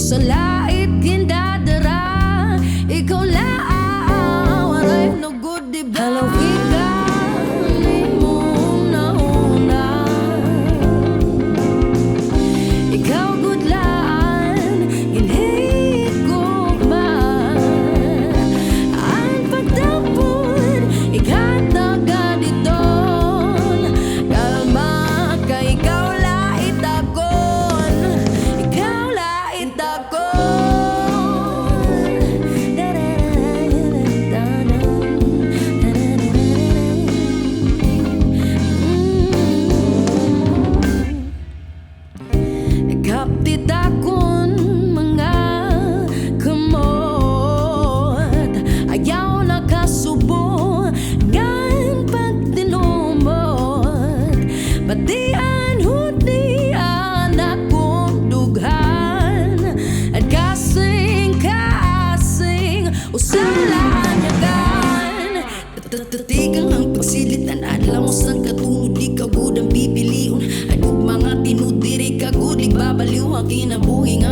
sa lait gindadara, ikaw lang waray no good diba? Halawigan mo una-una, ikaw good lang ginhigog man. Ang pagtapon ikaw taga diton, kalma ka ikaw lait akon, ikaw lait akon. Kapit akon mga kamot, ayaw nakasubo ngan pagtinumot, batian hutian akong dughan at kasing usalan yagan. Tatigang ang pagsilitan adlaw mo sang katulog, di ka gud ang pipiliun. Adug mga tinudiri ka gud, babaliw ang kinabuhi